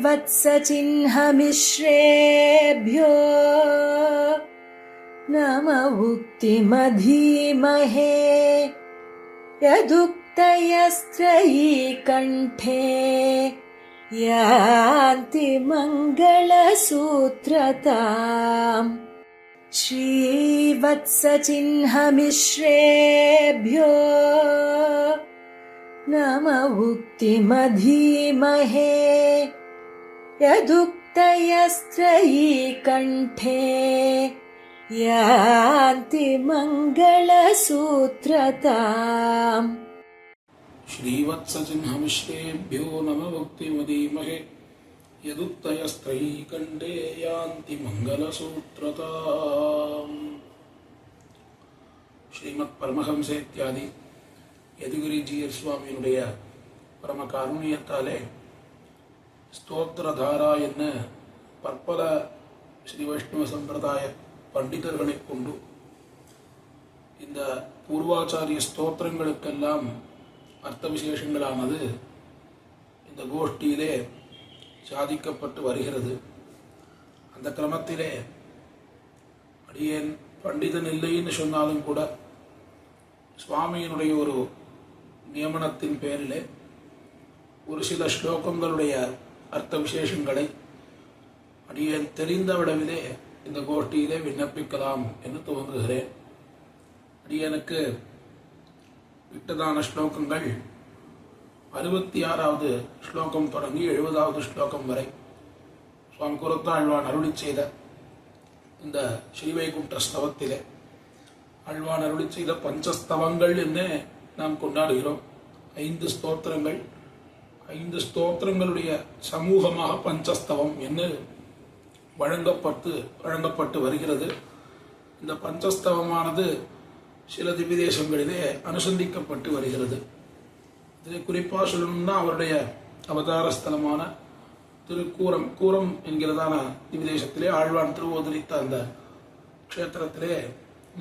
श्रीवत्सचिह्नमिश्रेभ्यो नम उक्तिमधीमहे यदुक्तयस्त्रयी कण्ठे यान्ति मङ्गलसूत्रताम् श्रीवत्सचिह्नमिश्रेभ्यो नम उक्तिमधीमहे यदुक्तयस्त्रयी कण्ठे यान्ति मङ्गलसूत्रताम् श्रीवत्सचिह्नमिश्रेभ्यो नम उक्तिमधीमहे यदुक्तयस्त्रयी कण्ठे यान्ति मङ्गलसूत्रताम्. ஸ்ரீமத் பரமஹம்சே இத்தியாதி யதுகிரிஜீயர் சுவாமியினுடைய பரம காருண்யத்தாலே ஸ்தோத்திரதாரா என்ன பற்பல ஸ்ரீ வைஷ்ணவ சம்பிரதாய பண்டிதர்களை கொண்டு இந்த பூர்வாச்சாரிய ஸ்தோத்திரங்களுக்கெல்லாம் அர்த்த விசேஷங்களானது இந்த கோஷ்டியிலே சாதிக்கப்பட்டு வருகிறது. அந்த கிரமத்திலே அடியேன் பண்டிதன் இல்லைன்னு சொன்னாலும் கூட சுவாமியினுடைய ஒரு நியமனத்தின் பேரிலே ஒரு சில ஸ்லோகங்களுடைய அர்த்த விசேஷங்களை அடியேன் தெரிந்த விடவிலே இந்த கோஷ்டியிலே விண்ணப்பிக்கலாம் என்று துவங்குகிறேன். அடியனுக்கு விட்டதான ஸ்லோகங்கள் 66வது ஸ்லோகம் தொடங்கி 70வது ஸ்லோகம் வரை சுவாமி குருத்தாழ்வான் அருளி செய்த இந்த ஸ்ரீவைகுண்ட ஸ்தவத்திலே ஆழ்வான் அருளி செய்த பஞ்சஸ்தவங்கள் என்று நாம் கொண்டாடுகிறோம். 5 ஸ்தோத்திரங்கள், 5 ஸ்தோத்திரங்களுடைய சமூகமாக பஞ்சஸ்தவம் என்று வழங்கப்பட்டு வருகிறது. இந்த பஞ்சஸ்தவமானது சில திவ்யதேசங்களிலே அனுசந்திக்கப்பட்டு வருகிறது. இதை குறிப்பாக சொல்லணும்னா அவருடைய அவதார ஸ்தலமான கூரம் என்கிறதான திவ்யதேசத்திலே ஆழ்வான் திருவோதரித்த அந்த க்ஷேத்திரத்திலே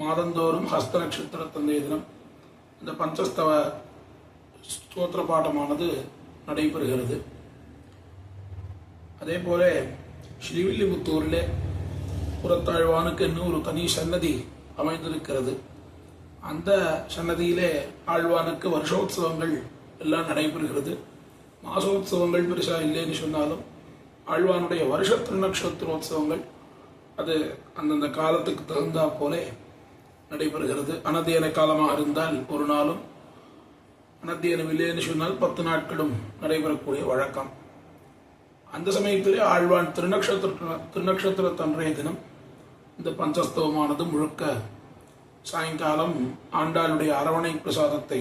மாதந்தோறும் ஹஸ்த நட்சத்திரத்தந்தைய தினம் இந்த பஞ்சஸ்தவ ஸ்தோத்திர பாடமானது நடைபெறுகிறது. அதே போல ஸ்ரீவில்லிபுத்தூரிலே புறத்தாழ்வானுக்கு இன்னொரு தனி சன்னதி அமைந்திருக்கிறது. அந்த சன்னதியிலே ஆழ்வானுக்கு வருஷோத்சவங்கள் எல்லாம் நடைபெறுகிறது. மாசோத்சவங்கள் பெருசா இல்லைன்னு சொன்னாலும் ஆழ்வானுடைய வருஷ திருநக்ஷத்திரோத்சவங்கள் அது அந்தந்த காலத்துக்கு தகுந்தா போலே நடைபெறுகிறது. அனத்தியன காலமாக இருந்தால் ஒரு நாளும், அனத்தியனம் இல்லைன்னு சொன்னால் 10 நாட்களும் நடைபெறக்கூடிய வழக்கம். அந்த சமயத்திலே ஆழ்வான் திருநக்ஷத்திரத்தன்றைய தினம் இந்த பஞ்சஸ்தவமானது முழுக்க சாயங்காலம் ஆண்டாளுடைய அரவணை பிரசாதத்தை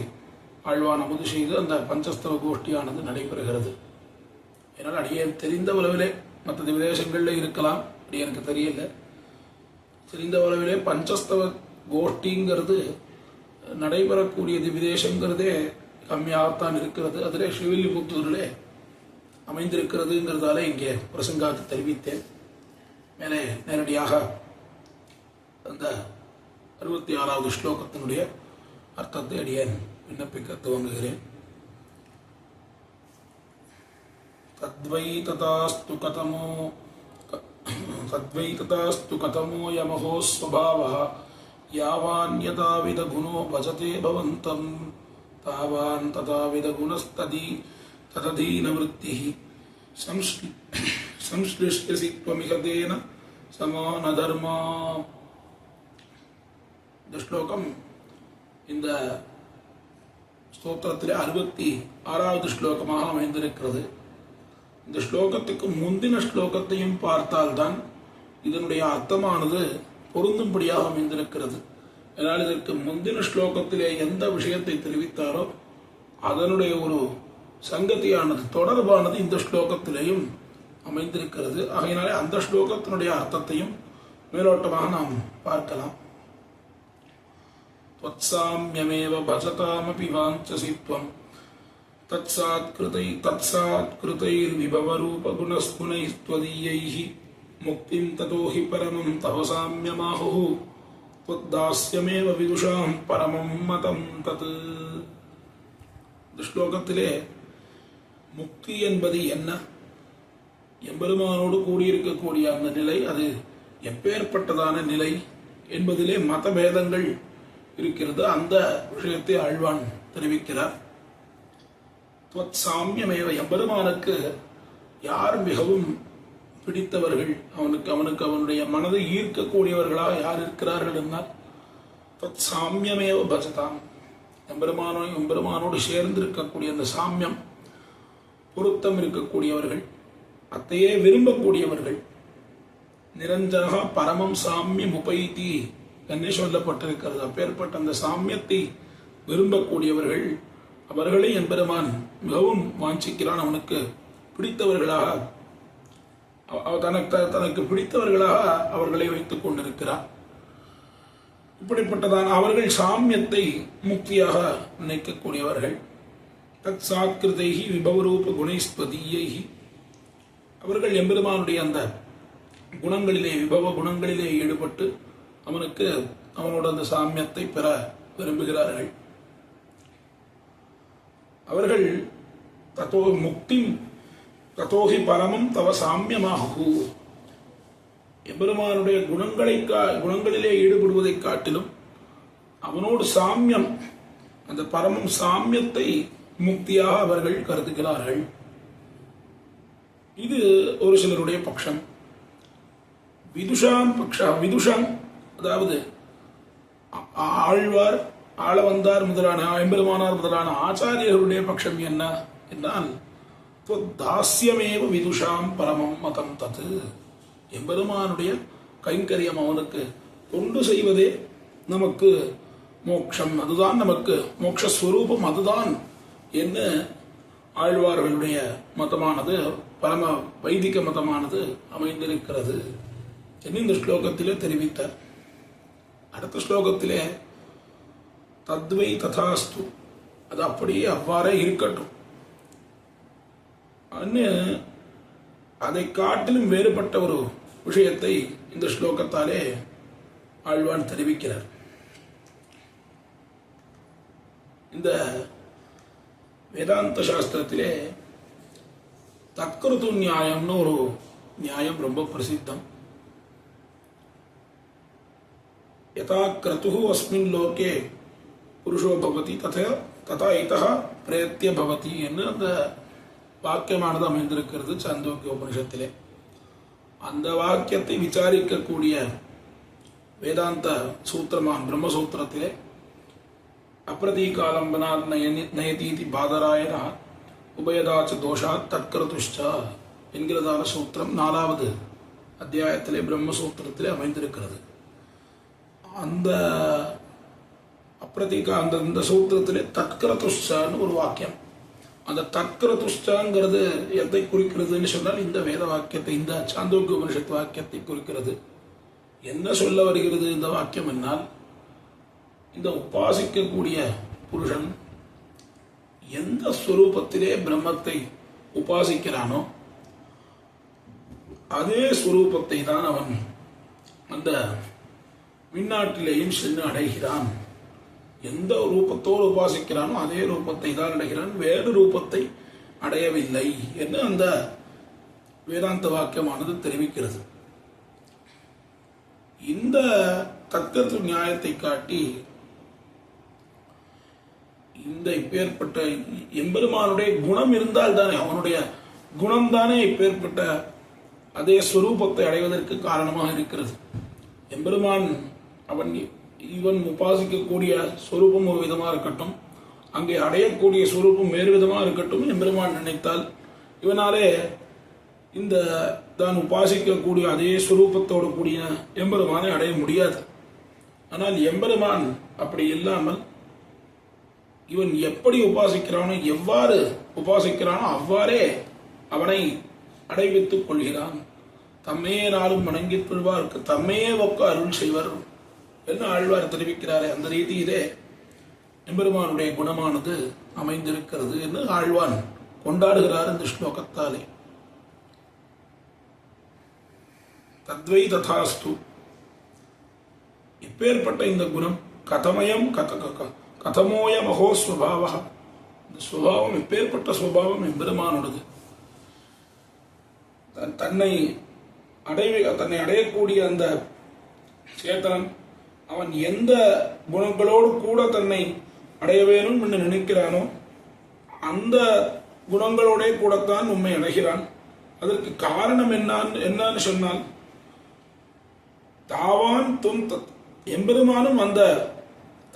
ஆழ்வான் அமுது செய்து அந்த பஞ்சஸ்தவ கோஷ்டியானது நடைபெறுகிறது. ஏன்னால் அடியேன் தெரிந்த அளவிலே மற்ற விதேசங்களில் இருக்கலாம், அடியனுக்கு தெரியல, தெரிந்த அளவிலே பஞ்சஸ்தவ கோஷ்டிங்கிறது நடைபெறக்கூடிய விதேசங்கிறதே கம்மியாகத்தான் இருக்கிறது. அதிலே ஸ்ரீவில்லிபுத்தூரிலே அமைந்திருக்கிறதுங்கிறதால இங்கே பிரசங்காத்து தெரிவித்தேன். மேலே நேரடியாக அந்த 66வது ஸ்லோகத்தினுடைய அர்த்தத்தை அடியேன் விண்ணப்பிக்க துவங்குகிறேன். தத்வை ததாஸ்து கதமோ யமஹோ ஸ்வபாவஹ யாவான்யதாவித குணோ பஜதே பவந்தம் தாவான் ததாவித குணஸ்ததி தததீன விருத்திஹி சம்ஸ்லிஷ்யசி த்வமிகதேன சமான தர்மா. இந்த ஸ்லோகம் இந்த ஸ்தோத்திரத்திலே 66வது ஸ்லோகமாக அமைந்திருக்கிறது. இந்த ஸ்லோகத்துக்கு முந்தின ஸ்லோகத்தையும் பார்த்தால்தான் இதனுடைய அர்த்தமானது பொருந்தும்படியாக அமைந்திருக்கிறது. அதனால் இதற்கு முந்தின ஸ்லோகத்திலே எந்த விஷயத்தை தெரிவித்தாரோ அதனுடைய ஒரு சங்கதியானது தொடர்பானது இந்த ஸ்லோகத்திலேயும் அமைந்திருக்கிறது. ஆகையினாலே அந்த ஸ்லோகத்தினுடைய அர்த்தத்தையும் மேலோட்டமாக நாம் பார்க்கலாம். त्वत्साम्यमेव भजतामपि वाञ्छसि त्वं तत्सात्कृतैर्विभवरूपगुणस्गुणैस्त्वदीयैः मुक्तिं ततो हि परमं तव साम्यमाहुः त्वद्दास्यमेव विदुषां परमं मतं तत्. இந்த ஸ்லோகத்திலே முக்தி என்பது என்ன எம்பெருமானோடு கூடியிருக்கக்கூடிய அந்த நிலை அது எப்பேற்பட்டதான நிலை என்பதிலே மதபேதங்கள் இருக்கிறது. அந்த விஷயத்தை ஆழ்வான் தெரிவிக்கிறார். சாமியமேவ, எம்பெருமானுக்கு யார் மிகவும் பிடித்தவர்கள், அவனுக்கு அவனுடைய மனதை ஈர்க்கக்கூடியவர்களாக யார் இருக்கிறார்கள் என்றால் சாமியமேவ பஜதாம், எம்பெருமானோடு சேர்ந்து இருக்கக்கூடிய அந்த சாமியம், பொருத்தம் இருக்கக்கூடியவர்கள், அத்தையே விரும்பக்கூடியவர்கள். நிரஞ்சனகா பரமம் சாமியம் உபைதி என்று சொல்லப்பட்டிருக்கிறது. அப்பேற்பட்ட அந்த சாமியத்தை விரும்பக்கூடியவர்கள், அவர்களை எம்பெருமான் மிகவும் வாஞ்சிக்கிறான். அவனுக்கு பிடித்தவர்களாக, தனக்கு பிடித்தவர்களாக அவர்களை வைத்துக் கொண்டிருக்கிறார். இப்படிப்பட்டதான அவர்கள் சாமியத்தை முக்தியாக நினைக்கக்கூடியவர்கள். தத் சாத்கிருதைகி விபவரூப குணைஸ்பதியைகி, அவர்கள் எம்பெருமானுடைய அந்த குணங்களிலே, விபவ குணங்களிலே ஈடுபட்டு அவனோட அந்த சாமியத்தை பெற விரும்புகிறார்கள். அவர்கள் தத்தோ முக்தி தத்தோகி பரமம் தவ சாமியமாகு, எம்பெருமானுடைய குணங்களிலே ஈடுபடுவதை காட்டிலும் அவனோடு சாமியம், அந்த பரமம் சாமியத்தை முக்தியாக அவர்கள் கருதுகிறார்கள். இது ஒரு சிலருடைய பட்சம். விதுஷாம் அதாவது ஆழ்வார், ஆளவந்தார் முதலான எம்பெருமானார் முதலான ஆச்சாரியர்களுடைய பட்சம் என்ன என்றால் தாஸ்யமேவ விதுஷாம் பரமம் மதம் தத்து, எம்பெருமானுடைய கைங்கரியம், அவனுக்கு தொண்டு செய்வதே நமக்கு மோட்சம், அதுதான் நமக்கு மோட்சஸ்வரூபம், அதுதான் என்ன ஆழ்வார்களுடைய மதமானது, பரம வைதிக மதமானது அமைந்திருக்கிறது என்று இந்த ஸ்லோகத்திலே தெரிவித்தார். அடுத்த ஸ்லோகத்திலே தத்வை ததாஸ்து, அது அப்படியே அவ்வாறே இருக்கட்டும், அதை காட்டிலும் வேறுபட்ட ஒரு விஷயத்தை இந்த ஸ்லோகத்தாலே ஆழ்வான் தெரிவிக்கிறார். இந்த வேதாந்த சாஸ்திரத்திலே தத்கிருது நியாயம்னு ஒரு நியாயம் ரொம்ப பிரசித்தம். யதா கிரதுஹு அஸ்மின் லோகே புருஷோ பவதி ததா இதஹ பிரேத்ய பவதி என்று அந்த வாக்கியமானது அமைந்திருக்கிறது சாந்தோக்கிய உபனிஷத்திலே. அந்த வாக்கியத்தை விசாரிக்கக்கூடிய வேதாந்த சூத்திரமான் பிரம்மசூத்திரத்திலே அப்ரதீகாலம்பனாத் நயதீதி பாதராயண உபயதாச்ச தோஷாத் தற்கரதுஷ்ச என்கிறதான சூத்திரம் 4வது அத்தியாயத்திலே பிரம்மசூத்திரத்திலே அமைந்திருக்கிறது. அந்த அந்த சூத்திரத்திலே தற்கரதுஷ்சான்னு ஒரு வாக்கியம். அந்த தற்கரதுஷ்சாங்கிறது எதை குறிக்கிறதுன்னு சொன்னால் இந்த வேத வாக்கியத்தை, இந்த சாந்தோக்கிய உபனிஷத்து வாக்கியத்தை குறிக்கிறது. என்ன சொல்ல வருகிறது இந்த வாக்கியம் என்னால், இந்த உபாசிக்கக்கூடிய புருஷன் எந்த ஸ்வரூபத்திலே பிரம்மத்தை உபாசிக்கிறானோ அதே ஸ்வரூபத்தை தான் அவன் அந்த விண்ணாட்டிலேயும் சென்று அடைகிறான். எந்த ரூபத்தோடு உபாசிக்கிறானோ அதே ரூபத்தை தான் அடைகிறான், வேறு ரூபத்தை அடையவில்லை என்று அந்த வேதாந்த வாக்கியமானது தெரிவிக்கிறது. இந்த தற்கருத்து நியாயத்தை காட்டி இந்த இப்பேற்பட்ட எம்பெருமானுடைய குணம் இருந்தால் தானே, அவனுடைய குணம்தானே இப்பேற்பட்ட அதே ஸ்வரூபத்தை அடைவதற்கு காரணமாக இருக்கிறது. எம்பெருமான் இவன் உபாசிக்கக்கூடிய ஸ்வரூபம் ஒரு விதமாக இருக்கட்டும், அங்கே அடையக்கூடிய ஸ்வரூபம் வேறு விதமாக இருக்கட்டும், எம்பெருமான் நினைத்தால் இவனாலே இந்த தான் உபாசிக்கக்கூடிய அதே ஸ்வரூபத்தோடு கூடிய எம்பெருமானை அடைய முடியாது. ஆனால் எம்பெருமான் அப்படி இல்லாமல் இவன் எப்படி உபாசிக்கிறானோ, எவ்வாறு உபாசிக்கிறானோ அவ்வாறே அவனை அடைவித்துக் கொள்கிறான். தம்மையே நாளும் வணங்கித் கொள்வார்க்கு தம்மையே ஒக்க அருள் செய்வர் என்று ஆழ்வார் தெரிவிக்கிறாரே, அந்த ரீதியிலே எம்பெருமானுடைய குணமானது அமைந்திருக்கிறது என்று ஆழ்வான் கொண்டாடுகிறார் இந்த ஸ்லோகத்தாலே. தத்வை ததாஸ்து, இப்பேற்பட்ட இந்த குணம் கதமயம் கதமோய மகோ ஸ்வபாவ, இந்த ஸ்வபாவம் இப்பேற்பட்ட ஸ்வபாவம் எம்பெருமானோடது. தன்னை அடையக்கூடிய அந்த சேத்தனன் அவன் எந்த குணங்களோடு கூட தன்னை அடைய வேணும் என்று நினைக்கிறானோ அந்த குணங்களோட கூடத்தான் உண்மை அடைகிறான். அதற்கு காரணம் என்னன்னு சொன்னால் தாவான் தும் எம்பெருமானும் அந்த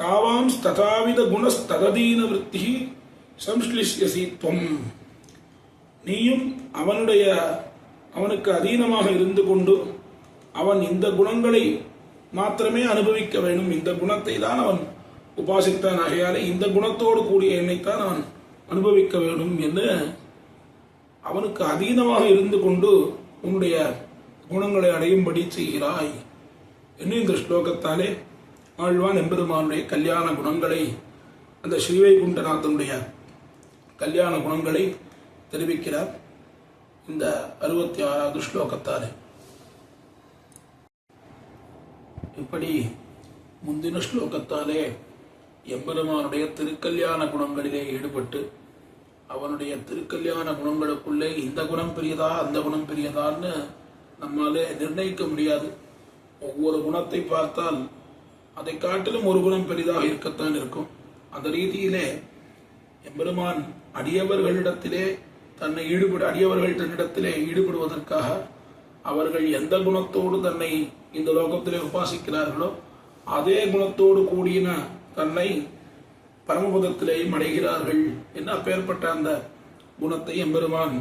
தாவான் ததாவித குணஸ்ததீன விருத்தி சம்ஸ்லிஷ்யசி துவம், நீயும் அவனுக்கு அதீனமாக இருந்து கொண்டு அவன் இந்த குணங்களை மாத்திரமே அனுபவிக்க வேண்டும், இந்த குணத்தை தான் அவன் உபாசித்தான், ஆகையாலே இந்த குணத்தோடு கூடிய எண்ணைத்தான் அவன் அனுபவிக்க வேண்டும் என்று அவனுக்கு அதீனமாக இருந்து கொண்டு உன்னுடைய குணங்களை அடையும்படி செய்கிறாய் என்று இந்த ஸ்லோகத்தாலே ஆழ்வான் எம்பெருமானுடைய கல்யாண குணங்களை, அந்த ஸ்ரீவைகுண்டநாதனுடைய கல்யாண குணங்களை தெரிவிக்கிறார் இந்த 66வது ஸ்லோகத்தாலே. இப்படி முந்தின ஸ்லோகத்தாலே எம்பெருமானுடைய திருக்கல்யாண குணங்களிலே ஈடுபட்டு அவனுடைய திருக்கல்யாண குணங்களுக்குள்ளே இந்த குணம் பெரியதா அந்த குணம் பெரியதான்னு நம்மாலே நிர்ணயிக்க முடியாது. ஒவ்வொரு குணத்தை பார்த்தால் அதை காட்டிலும் ஒரு குணம் பெரிதாக இருக்கத்தான் இருக்கும். அந்த ரீதியிலே எம்பெருமான் அடியவர்களிடத்திலே அடியவர்கள் தன்னிடத்திலே ஈடுபடுவதற்காக அவர்கள் எந்த குணத்தோடு தன்னை இந்த லோகத்திலே உபாசிக்கிறார்களோ அதே குணத்தோடு கூடின தன்னை பரமபதத்திலேயும் அடைகிறார்கள் என்று அப்பேற்பட்ட அந்த குணத்தை எம்பெருமான்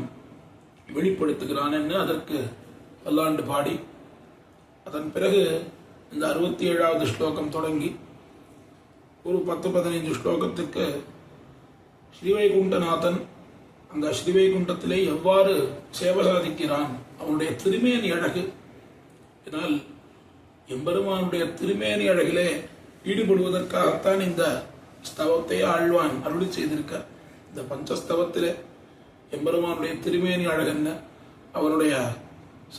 வெளிப்படுத்துகிறான் என்று அதற்கு பல்லாண்டு பாடி, அதன் பிறகு இந்த 67வது ஸ்லோகம் தொடங்கி ஒரு 10-15 ஸ்லோகத்துக்கு ஸ்ரீவைகுண்டநாதன் அந்த ஸ்ரீவைகுண்டத்திலே எவ்வாறு சேவை சாதிக்கிறான், அவனுடைய திருமேனி அழகு. இதனால் எம்பெருமானுடைய திருமேனி அழகிலே ஈடுபடுவதற்காகத்தான் இந்த ஸ்தவத்தை ஆழ்வான் அருளி செய்திருக்கார். இந்த பஞ்சஸ்தவத்திலே எம்பெருமானுடைய திருமேனி அழகென்ன, அவனுடைய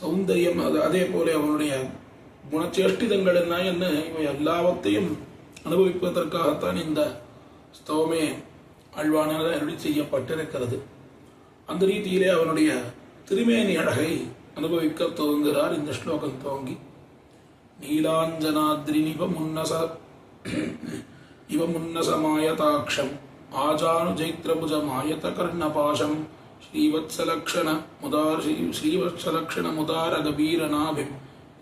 சௌந்தரியம், அதே போல அவனுடைய குணச்சேஷ்டிதங்கள் என்ன இவை எல்லாவற்றையும் அனுபவிப்பதற்காகத்தான் இந்த ஸ்தவமே ஆழ்வானால் அருளி செய்யப்பட்டிருக்கிறது. அந்த ரீதியிலே அவனுடைய திருமேனி அழகை அனுபவிக்க துவங்குகிறார் இந்த ஸ்லோகம் துவங்கி. நீலாஞ்சனாத்ரி இவ முன்னசமாயதாட்சம் ஆஜானு ஜைத்ரபுஜமாயத கர்ணபாசம் ஸ்ரீவத்சலக்ஷண முதார கபீரநாபிம்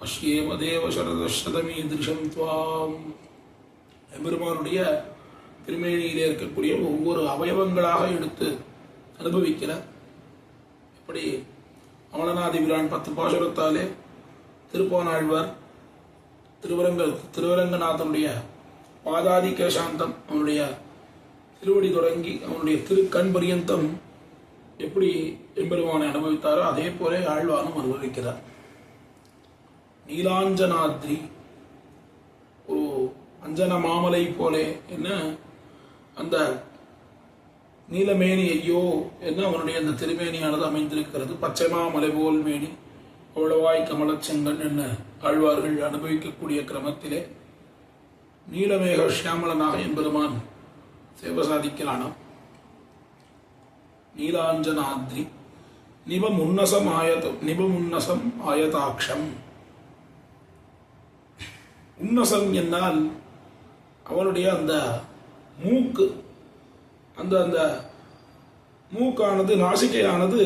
அஷ்யேம தேவ சரதசதமீதிருஷம் துவாம். எம்பெருமானுடைய திருமேனியிலே இருக்கக்கூடிய ஒவ்வொரு அவயவங்களாக எடுத்து அனுபவிக்கிறார். இப்படி அமலநாதிபிரான் 10 பாசுரத்தாலே திருப்பானாழ்வார் திருவரங்கநாதனுடைய பாதாதி கேசாந்தம், அவனுடைய திருவடி தொடங்கி அவனுடைய திருக்கண் பரியந்தம் எப்படி எம்பெருமானை அனுபவித்தாரோ அதே போல ஆழ்வானும் அனுபவிக்கிறார். நீலாஞ்சனாத்ரி, ஒரு அஞ்சன மாமலை போலே என்ன அந்த நீலமேனி ஐயோ என்ன அவனுடைய அந்த திருமேனியானது அமைந்திருக்கிறது. பச்சை மாமலை போல் மேனி அவ்வளவாய் கமலச்செங்கன் என்ன ஆழ்வார்கள் அனுபவிக்கக்கூடிய கிரமத்திலே நீலமேக சியாமலனாக எம்பெருமான் சேவை சாதிக்கிறானாம். நீலாஞ்சனாத்ரி நிபமுன்னசம் ஆயதாட்சம். உன்னசம் என்னால் அவனுடைய அந்த மூக்கு, அந்த மூக்கானது நாசிகையானது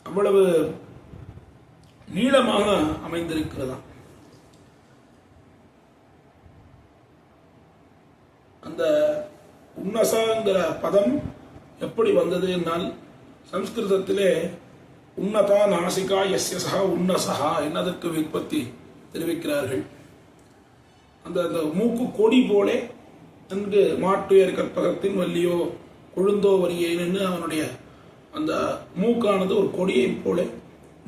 அவ்வளவு நீளமாக அமைந்திருக்கிறதா. அந்த உன்னசங்கிற பதம் எப்படி வந்தது என்னால் சம்ஸ்கிருதத்திலே உன்னதா நாசிகா எஸ்யசா உன்னசா என்னதற்கு விற்பத்தி தெரிவிக்கிறார்கள். அந்த மூக்கு கொடி போலே நன்கு மாட்டுயர் கற்பகத்தின் வல்லியோ கொழுந்தோ வரியேன்னு அவனுடைய அந்த மூக்கானது ஒரு கொடியை போல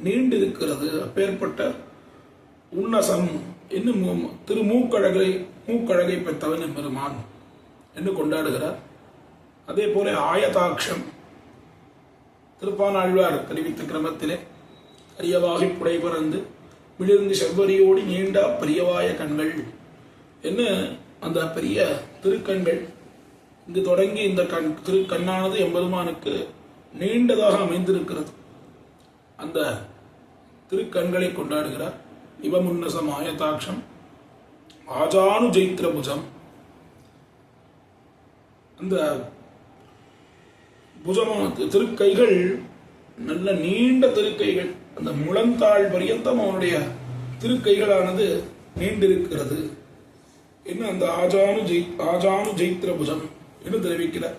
நீண்டிருக்கிறது. அப்பேற்பட்ட உன்னசம் என்னும் மூக்கழகை பெற்றவன் எம்பெருமான் என்று கொண்டாடுகிறார். அதே போல ஆயதாட்சம், திருப்பானாழ்வார் தெரிவித்த கிரமத்திலே அரியவாகி புடை பறந்து விழுந்து செவ்வரியோடி நீண்ட பெரியவாய கண்கள் என்ன அந்த பெரிய திருக்கண்கள் இங்கு தொடங்கி இந்த திருக்கண்ணானது எம்பெருமானுக்கு நீண்டதாக அமைந்திருக்கிறது. அந்த திருக்கண்களை கொண்டாடுகிறார். இவமுன்னசம் ஆயதாட்சம் ஆஜானு ஜெயித்ரபுஜம். அந்த புஜமான திருக்கைகள் நல்ல நீண்ட திருக்கைகள், அந்த முழந்தாள் பரியந்தம் அவனுடைய திருக்கைகளானது நீண்டிருக்கிறது. என்ன அந்த ஆஜானு ஜெயித்ரபுஜம் என்று தெரிவிக்கிறார்.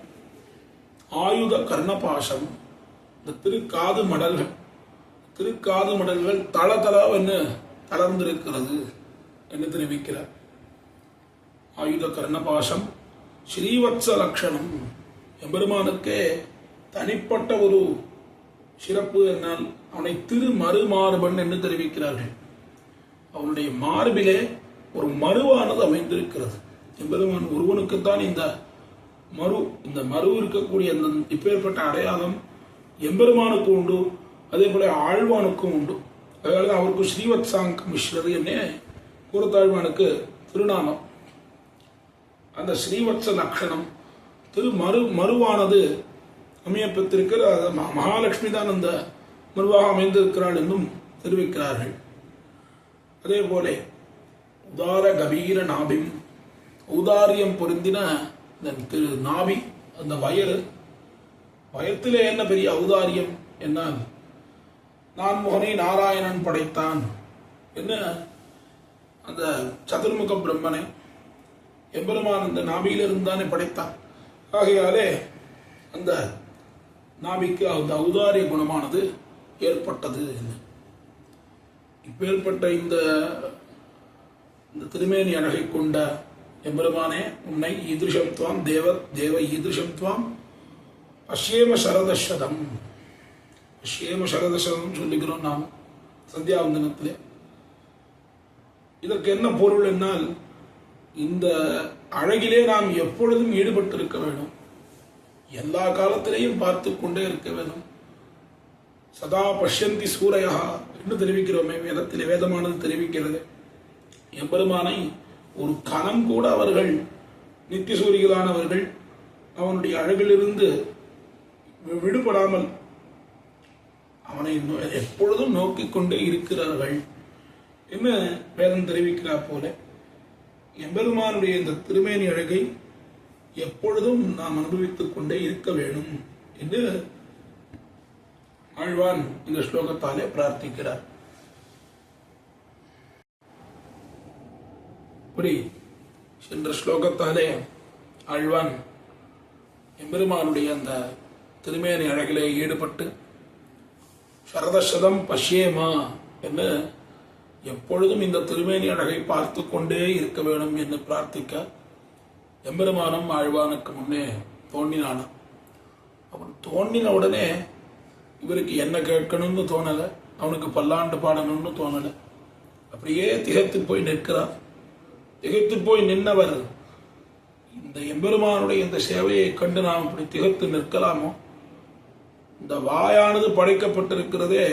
ஆயுத கர்ணபாசம், இந்த திருக்காது மடல்கள் தளதளவென்று தளர்ந்திருக்கிறது என்று தெரிவிக்கிறார். ஆயுத கர்ணபாசம் ஸ்ரீவத்ச லட்சணம், எம்பெருமானுக்கே தனிப்பட்ட ஒரு சிறப்பு என்னால் அவனை திருமறுமார்பன் என்று தெரிவிக்கிறார்கள். அவனுடைய மார்பிலே ஒரு மருவானது அமைந்திருக்கிறது. எம்பெருமான் ஒருவனுக்குத்தான் இந்த மரு இருக்கக்கூடிய அந்த இப்பேற்பட்ட அடையாளம் எம்பெருமானுக்கு உண்டு, அதே போல ஆழ்வானுக்கும் உண்டு. அதனால அவருக்கு ஸ்ரீவத்சாங்க மிஸ்ரர் என்ன கூறத்தாழ்வானுக்கு திருநாமம். அந்த ஸ்ரீவத்ச லட்சணம் மருவானது அமையப்பெற்றிருக்கிற மகாலட்சுமி தான் அந்த மருவாக அமைந்திருக்கிறாள் என்றும் தெரிவிக்கிறார்கள். அதே போல உதார கபீர நாபிம், ஔதாரியம் பொருந்தின திரு நாபி, அந்த வயத்திலே என்ன பெரிய ஔதாரியம் என்னால் நான் முகனை நாராயணன் படைத்தான் என்ன அந்த சதுர்முக பிரம்மனை எம்பெருமான் அந்த நாபியிலிருந்து தானே படைத்தான். ஆகையாலே அந்த நாபிக்கு அந்த ஔதாரிய குணமானது ஏற்பட்டது. இப்பேற்பட்ட இந்த திருமேனி அழகை கொண்ட எம்பெருமானே, உன்னை ஈதிருஷம் துவாம் தேவ ஈதிருஷம் துவாம் அஷ்யேம சரதசதம் சொல்லுகிறோம் நாம் சந்தியாவந்தனத்திலே. இதற்கு என்ன பொருள் என்னால், இந்த அழகிலே நாம் எப்பொழுதும் ஈடுபட்டிருக்க வேண்டும், எல்லா காலத்திலேயும் பார்த்து கொண்டே இருக்க வேண்டும். சதா பஷ்யந்தி சூரையா என்று தெரிவிக்கிறோமே வேதத்திலே, வேதமானது தெரிவிக்கிறது. எம்பெருமானை ஒரு கணம் கூட அவர்கள் நித்திய சூரிகளானவர்கள் அவனுடைய அழகிலிருந்து விடுபடாமல் அவனை எப்பொழுதும் நோக்கிக் கொண்டே இருக்கிறார்கள் என்று வேதம் தெரிவிக்கிறார் போல, எம்பெருமானுடைய இந்த திருமேனி அழகை எப்பொழுதும் நாம் அனுபவித்துக் கொண்டே இருக்க வேண்டும் என்று ஆழ்வான் இந்த ஸ்லோகத்தாலே பிரார்த்திக்கிறார். இப்படி சென்ற ஸ்லோகத்தாலே ஆழ்வான் எம்பெருமானுடைய அந்த திருமேனி அழகிலே ஈடுபட்டு சரதசதம் பஷ்யேமா என்று எப்பொழுதும் இந்த திருமேனி அழகை பார்த்து கொண்டே இருக்க வேண்டும் என்று பிரார்த்திக்க எம்பெருமானும் ஆழ்வானுக்கு முன்னே தோன்றினான். அவன் தோன்றின உடனே இவருக்கு என்ன கேட்கணும்னு தோணலை, அவனுக்கு பல்லாண்டு பாடணும்னு தோணலை. அப்படியே திகைத்து போய் நிற்கிறார். திகைத்து போய் நின்றவர் இந்த எம்பெருமானுடைய இந்த சேவையை கண்டு நாம் இப்படி திகைத்து நிற்கலாமோ? இந்த வாயானது படைக்கப்பட்டிருக்கிறதே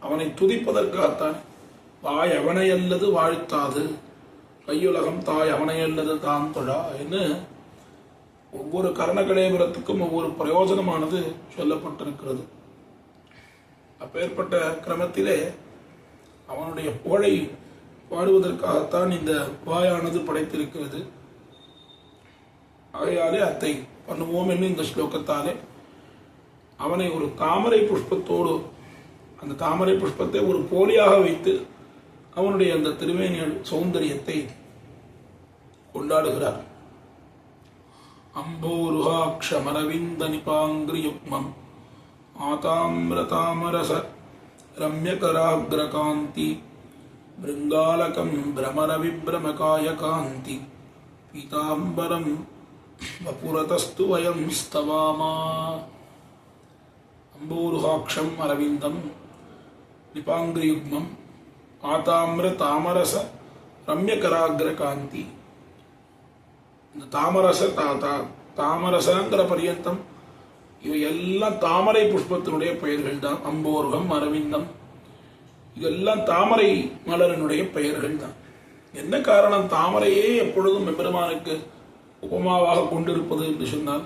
அவனை துதிப்பதற்காகத்தான். வாய் அவனை அல்லது வாழ்த்தாது, கையுலகம் தாய் அவனை அல்லது தான் தொழா என்று ஒவ்வொரு கரணகலேபுரத்துக்கும் ஒவ்வொரு பிரயோஜனமானது சொல்லப்பட்டிருக்கிறது. அப்பேற்பட்ட கிரமத்திலே அவனுடைய புகழை பாடுவதற்காகத்தான் இந்த வாயானது படைத்திருக்கிறது. ஆகையாலே அத்தை பண்ணுவோம் என்று இந்த ஸ்லோகத்தாலே அவனை ஒரு தாமரை புஷ்பத்தோடு, அந்த தாமரை புஷ்பத்தை ஒரு போலியாக வைத்து அவனுடைய அந்த திருமேனியல் சௌந்தரியத்தை கொண்டாடுகிறார். அம்போருஹாக்ஷமரவிந்த நிபாங்கிரி யுக்மம் ஆதாமிரதாமரச ரம்யகராக்ரகாந்தி பிருங்காலகம் பிரமர விப்ரமகாய காந்தி பீதாம்பரம் வபுரதஸ்து வயம் ஸ்தவாமா. அம்போருஹாக்ஷம் அரவிந்தம் நிபாங்கிரி யுக்மம் ஆதாமிர தாமரச ரம்யகராக்ர காந்தி. இந்த தாமரசங்கிற பரியந்தம் இவையெல்லாம் தாமரை புஷ்பத்தினுடைய பெயர்கள் தான். அம்போருகம் அரவிந்தம் இதெல்லாம் தாமரை மலரினுடைய பெயர்கள் தான். என்ன காரணம்? தாமரையே எப்பொழுதும் எம்பெருமானுக்கு உபமாவாக கொண்டிருப்பது என்று சொன்னால்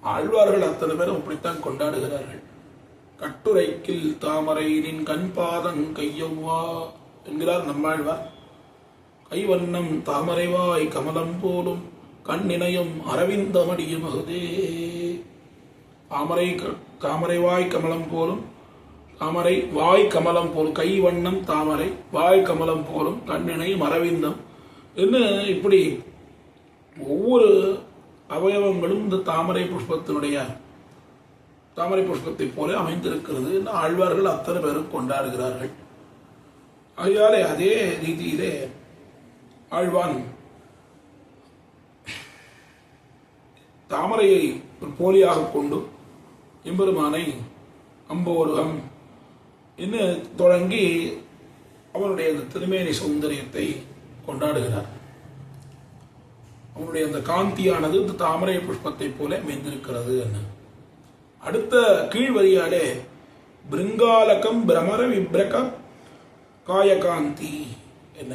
ஆழ்வார்கள் அத்தனை பேரும் அப்படித்தான் கொண்டாடுகிறார்கள். கட்டுரைக்கில் தாமரை நின் கண் பாதங் கையவ்வா என்கிறார் நம்மாழ்வார். கைவண்ணம் தாமரைவாய் கமலம் போலும் கண்ணினையும் அரவிந்தமடியும் அகுதே. தாமரைவாய் கமலம் போலும், தாமரை வாய் கமலம் போலும், கை வண்ணம் தாமரை வாய் கமலம் போலும் கண்ணினையும் அரவிந்தம் என்று இப்படி ஒவ்வொரு அவயவங்களும் இந்த தாமரை புஷ்பத்தை போல அமைந்திருக்கிறது என்று ஆழ்வார்கள் அத்தனை பேரும் கொண்டாடுகிறார்கள். ஆகையாலே அதே ரீதியிலே ஆழ்வான் தாமரையை போலியாக கொண்டு எம்பெருமானை அம்போருகம் என்று தொடங்கி அவனுடைய அந்த திருமேனி சௌந்தரியத்தை கொண்டாடுகிறார். அவனுடைய அந்த காந்தியானது இந்த தாமரை புஷ்பத்தை போல அமைந்திருக்கிறது என்ன. அடுத்த கீழ்வரியாலே பிருங்காலகம் பிரமர விப்ரக காயகாந்தி என்ன.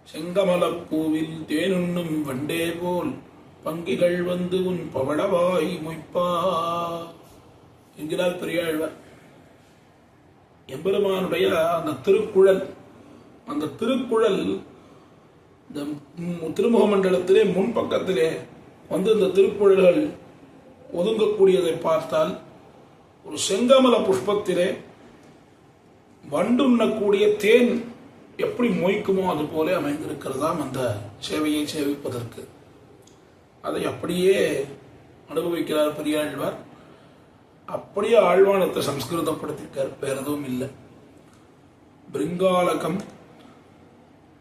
செங்கமலப்பூவில் தேனுண்ணும் வண்டே போல் பங்கிகள் வந்து உன் பவளவாய் மொய்ப்பா என்கிறார் பெரியாழ்வார். எம்பெருமானுடைய அந்த திருக்குழல் இந்த திருமுக மண்டலத்திலே முன்பக்கத்திலே வந்து இந்த திருக்குழல்கள் ஒதுங்கக்கூடியதை பார்த்தால் ஒரு செங்கமல புஷ்பத்திலே வண்டுண்ணக்கூடிய தேன் எப்படி மொய்க்குமோ அது போல அமைந்திருக்கிறதாம் அந்த சேவையை சேவிப்பதற்கு. அதை அப்படியே அனுபவிக்கிறார் பெரியாழ்வார். அப்படியே ஆழ்வானத்தை சம்ஸ்கிருதப்படுத்திருக்கார், வேற எதுவும் இல்லை. பிருங்காலகம்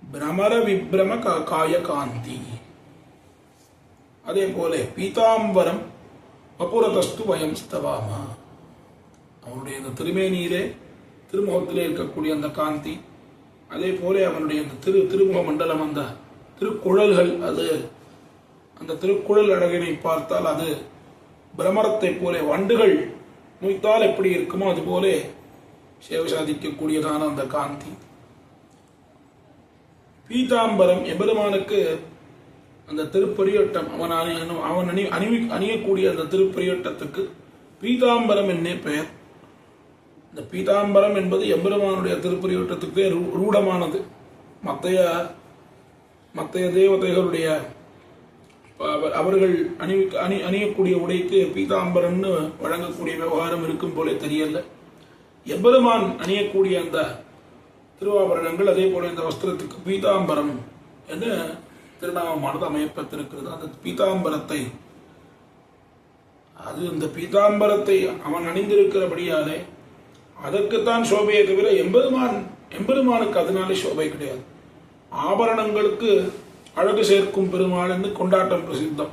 பிரமர விப்ரம காய காந்தி. அதே போல பீதாம்பரம் அபுரதஸ்து வயம் ஸ்தவாமா. அவனுடைய இந்த திருமேனியிலே திருமுகத்திலே இருக்கக்கூடிய அந்த காந்தி, அதே போல அவனுடைய அந்த திருமுக மண்டலம், அந்த திருக்குழல்கள், அது அந்த திருக்குழல் அழகினை பார்த்தால் அது பிரமரத்தை போல வண்டுகள் நுய்த்தால் எப்படி இருக்குமோ அது போல சேவை சாதிக்கக்கூடியதான அந்த காந்தி. பீதாம்பரம் எம்பெருமானுக்கு அந்த திருப்பரியட்டம், அவன் அணியக்கூடிய அந்த திருப்பரியட்டத்துக்கு பீதாம்பரம் என்னே பெயர். இந்த பீதாம்பரம் என்பது எம்பெருமானுடைய திருப்பரியட்டத்துக்கே ரூடமானது. மற்ற தேவதைகளுடைய அவர்கள் அணியக்கூடிய உடைக்கு பீதாம்பரம்னு வழங்கக்கூடிய விவகாரம் இருக்கும் போல தெரியல. எம்பெருமான் அணியக்கூடிய அந்த திருவாபரணங்கள், அதே போல இந்த வஸ்திரத்துக்கு பீதாம்பரம் என்று திருநாமமானது அமையப்பட்டிருக்கிறது. அந்த பீதாம்பரத்தை இந்த பீதாம்பரத்தை அவன் அணிந்திருக்கிறபடியாலே அதற்குத்தான் சோபையை தவிர எம்பெருமானுக்கு அதனாலே சோபை கிடையாது. ஆபரணங்களுக்கு அழகு சேர்க்கும் பெருமாள் என்று கொண்டாட்டம் பிரசித்தம்.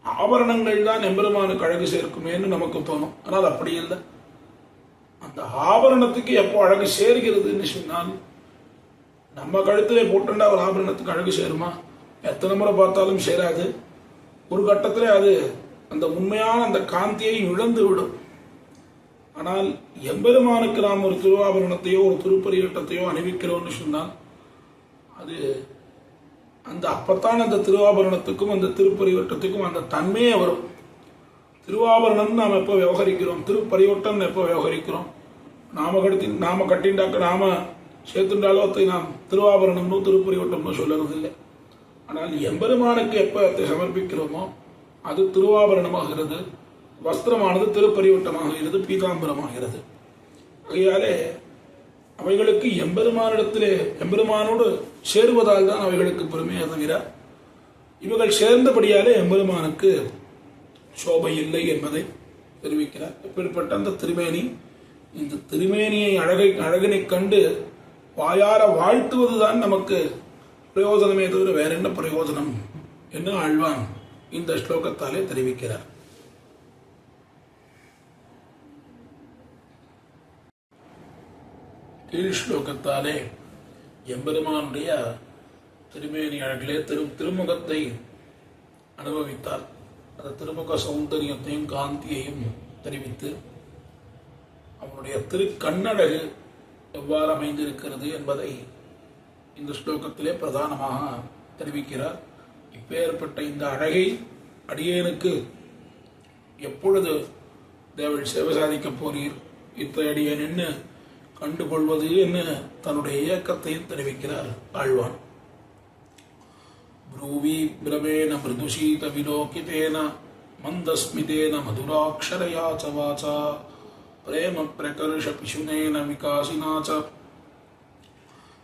ஆபரணங்கள் தான் எம்பெருமானுக்கு அழகு சேர்க்குமேன்னு நமக்கு தோணும். ஆனால் அப்படி இல்லை. அந்த ஆபரணத்துக்கு எப்போ அழகு சேர்கிறதுன்னு சொன்னால், நம்ம கழுத்திலே போட்டுண்டா ஒரு ஆபரணத்துக்கு அழகு சேருமா? எத்தனை முறை பார்த்தாலும் சேராது. ஒரு கட்டத்திலே அது அந்த உண்மையான அந்த காந்தியை இழந்து விடும். ஆனால் எம்பெருமானுக்கு நாம் ஒரு திருவாபரணத்தையோ ஒரு திருப்பரியட்டத்தையோ அணிவிக்கிறோம்னு சொன்னால் அது அப்பத்தான் அந்த திருவாபரணத்துக்கும் அந்த திருப்பரிவட்டத்துக்கும் அந்த தன்மையே வரும். திருவாபரணம் நாம் எப்போ விவகரிக்கிறோம், திருப்பரிவட்டம் எப்போ விவகரிக்கிறோம், நாம கட்டிண்டாக்க நாம சேர்த்துண்டாலோ அதை நாம் திருவாபரணம்னு திருப்பரிவட்டம்னு சொல்லுறதில்லை. ஆனால் எம்பெருமானுக்கு எப்போ அதை சமர்ப்பிக்கிறோமோ அது திருவாபரணமாகிறது, வஸ்திரமானது திருப்பரிவட்டமாகிறது, பீதாம்பரமாகிறது. ஆகையாலே அவைகளுக்கு எம்பெருமானோடு சேருவதால் தான் அவைகளுக்கு பெருமையை தவிர இவைகள் சேர்ந்தபடியாலே எம்பெருமானுக்கு சோபை இல்லை என்பதை தெரிவிக்கிறார். எப்படிப்பட்ட அந்த திருமேனி, இந்த திருமேனியை அழகினை கண்டு வாயார வாழ்த்துவதுதான் நமக்கு பிரயோஜனமே தவிர வேற என்ன பிரயோஜனம் என்று ஆழ்வான் இந்த ஸ்லோகத்தாலே தெரிவிக்கிறார். கீழ் ஸ்லோகத்தாலே எம்பெருமானுடைய திருமேனி அழகிலே திருமுகத்தை அனுபவித்தார். அந்த திருமுக சௌந்தரியத்தையும் காந்தியையும் தெரிவித்து அவனுடைய திருக்கண்ணழகு எவ்வாறு அமைந்திருக்கிறது என்பதை இந்த ஸ்லோகத்திலே பிரதானமாக தெரிவிக்கிறார். இப்பேற்பட்ட இந்த அழகை அடியேனுக்கு எப்பொழுது தேவள் சேவை சாதிக்கப் போறீர், இத்தையடியன் என்ன கண்டுகொள்வது என்று தன்னுடைய இயக்கத்தையும் தெரிவிக்கிறார் ஆழ்வான். ப்ரூவி பிரமேன மிருதுஷீத விலோகிதேன மந்தஸ்மிதேன மதுராட்சரயா ச வாசா பிரேம பிரகர்ஷ பிஷுனேன விகாசினா ச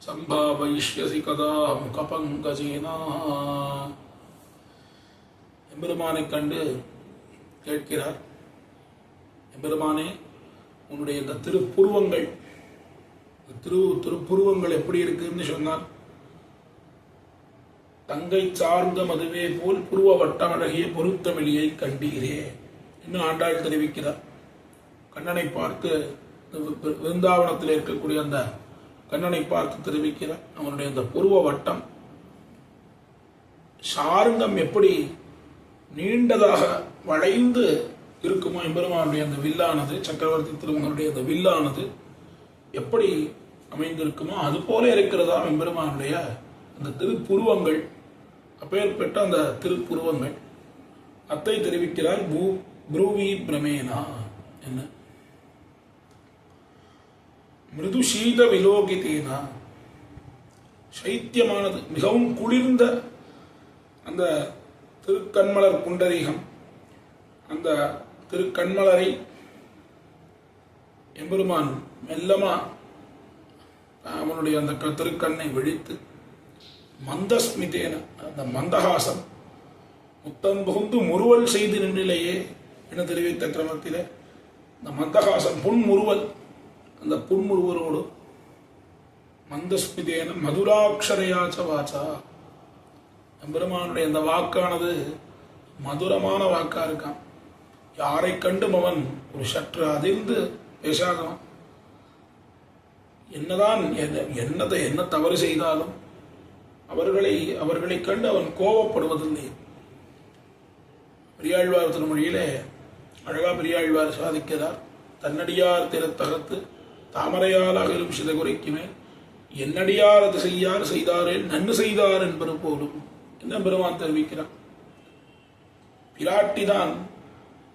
சம்பாவயிஷ்யசி கதா முகபங்கஜேனா. எம்பெருமானை கண்டு கேட்கிறார், எம்பெருமானே, உன்னுடைய இந்த திருப்புருவங்கள் திருப்புருவங்கள் எப்படி இருக்குன்னு சொன்னார். தங்கை சார்ந்த மதுவே போல் புருவ வட்டம் அழகிய பொருத்தமிழியை கண்டீரே இன்னும் ஆண்டாள் தெரிவிக்கிறார். கண்ணனை பார்த்து விருந்தாவனத்தில் இருக்கக்கூடிய அந்த கண்ணனை பார்த்து தெரிவிக்கிறார், அவனுடைய அந்த புருவ வட்டம் சார்ந்தம் எப்படி நீண்டதாக வளைந்து இருக்குமோ, எம்பெருமானுடைய அந்த வில்லானது, சக்கரவர்த்தி திருமகனுடைய அந்த வில்லானது எப்படி அமைந்திருக்குமோ அது போல இருக்கிறதா எம்பெருமானுடைய அந்த திருப்புருவங்கள். அப்பேற்பட்ட அந்த திருப்புருவங்கள் அத்தை தெரிவிக்கிறார். ப்ரூவி பிரமேனா என்ன மிருது சீத விலோகிதேனா, சைத்தியமானது மிகவும் குளிர்ந்த அந்த திருக்கண்மலர் புண்டரீகம், அந்த திருக்கண்மலரை எம்பெருமான் மெல்லமா அவனுடைய அந்த திருக்கண்ணை விழித்து மந்தஸ்மிதேன, அந்த மந்தஹாசம் முத்தம் புகுந்து முறுவல் செய்து நின்றிலேயே என தெரிவித்த கிரமத்திலே இந்த மந்தஹாசம் புன்முறுவல், அந்த புன்முறுவலோடு மந்தஸ்மிதேன மதுராட்சரையாச்ச வாச்சா, எம்பெருமானுடைய அந்த வாக்கானது மதுரமான வாக்கா இருக்கான். யாரை கண்டும் அவன் ஒரு சற்று அதிர்ந்து பேசாதவன். என்னதான் என்ன தவறு செய்தாலும் அவர்களை கண்டு அவன் கோபப்படுவதில்லை. பெரியாழ்வார் திருமொழியிலே அழகா பெரியாழ்வார் சாதிக்கிறார். தன்னடியார் திறத்தகத்து தாமரையாலாக இரும் சித குறைக்குமே என்னடியார் அது செய்யார் செய்தாரே நன்கு செய்தார் என்பது போலும் என்ன பெருமான் தெரிவிக்கிறான். பிராட்டிதான்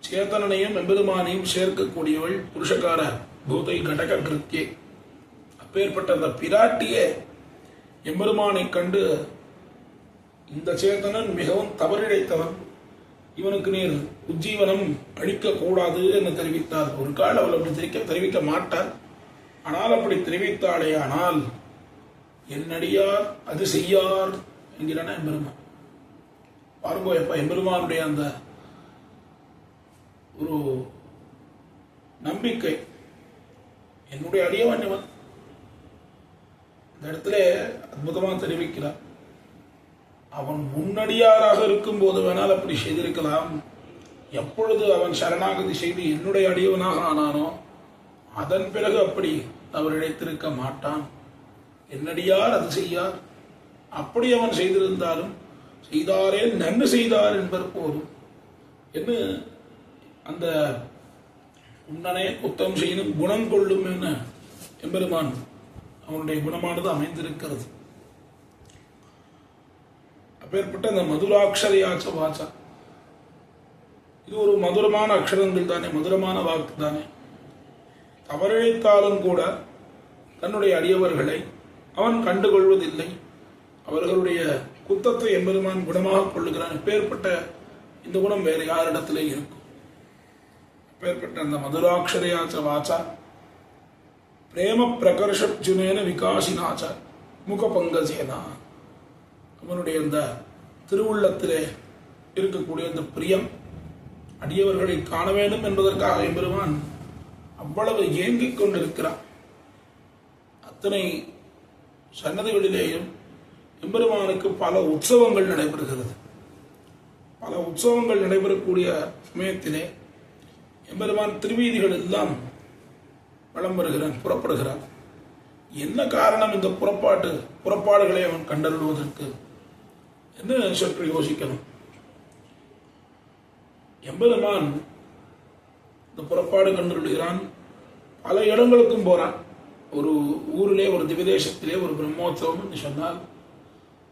சேதனனையும் எம்பெருமானையும் சேர்க்கக்கூடியவள். புருஷகார பூதை கடக கிருத்தியே. அப்பேற்பட்ட அந்த பிராட்டியே எம்பெருமானை கண்டு இந்த சேத்தனன் மிகவும் தவறிழைத்தவன், இவனுக்கு நீர் உஜ்ஜீவனம் அளிக்கக்கூடாது என்று தெரிவித்தார். ஒரு கால் அவள் அப்படி தெரிவிக்க மாட்டார். ஆனால் அப்படி தெரிவித்தாளே ஆனால் என்னடியார் அது செய்யார் என்கிறான எம்பெருமான். பாருங்கோ எப்ப எம்பெருமானுடைய அந்த ஒரு நம்பிக்கை, என்னுடைய அடியவன் இவன். இந்த இடத்துல அற்புதமாக தெரிவிக்கிறார். அவன் முன்னடியாராக இருக்கும் போது வேணால் அப்படி செய்திருக்கலாம். எப்பொழுது அவன் சரணாகதி செய்து என்னுடைய அடியவனாக ஆனானோ அதன் பிறகு அப்படி அவர் இழைத்திருக்க மாட்டான். என்னடியார் அது செய்யார். அப்படி அவன் செய்திருந்தாலும் செய்தாரே நன்கு செய்தார் என்பது போதும் என்று அந்த உன்னனே குத்தம் செய்யணும் குணம் கொள்ளும் என எம்பெருமான் அவனுடைய குணமானது அமைந்திருக்கிறது. அப்பேற்பட்ட அந்த மதுராட்சரையாச்ச வாச்சா, இது ஒரு மதுரமான அக்ஷரங்கள் தானே, மதுரமான வாக்கு தானே. தவறிழைத்தாலும் கூட தன்னுடைய அடியவர்களை அவன் கண்டுகொள்வதில்லை. அவர்களுடைய குத்தத்தை எம்பெருமான் குணமாக கொள்ளுகிறான். இப்பேற்பட்ட இந்த குணம் வேறு யாரிடத்திலே இருக்கும்? அப்பேற்பட்ட அந்த மதுராட்சரையாச்ச வாச்சா பிரேம பிரகர்ஷுனேன விகாசினாச்ச முக பங்கஜேனா, அவனுடைய அந்த திருவுள்ளத்திலே இருக்கக்கூடிய அந்த பிரியம் அடியவர்களை காண வேண்டும் என்பதற்காக எம்பெருமான் அவ்வளவு ஏங்கிக் கொண்டிருக்கிறான். அத்தனை சன்னதிகளிலேயும் எம்பெருமானுக்கு பல உற்சவங்கள் நடைபெறுகிறது. பல உற்சவங்கள் நடைபெறக்கூடிய சமயத்திலே எம்பெருமான் திருவீதிகள் எல்லாம் வலம் வருகிறான், புறப்படுகிறான். என்ன காரணம் இந்த புறப்பாடுகளை அவன் கண்டறிவதற்கு என்று சற்று யோசிக்கணும். எம்பெருமான் இந்த புறப்பாடு கண்டுள்ளான். பல இடங்களுக்கும் போறான். ஒரு ஊரிலே, ஒரு திவிதேசத்திலே ஒரு பிரம்மோற்சவம் என்று சொன்னால்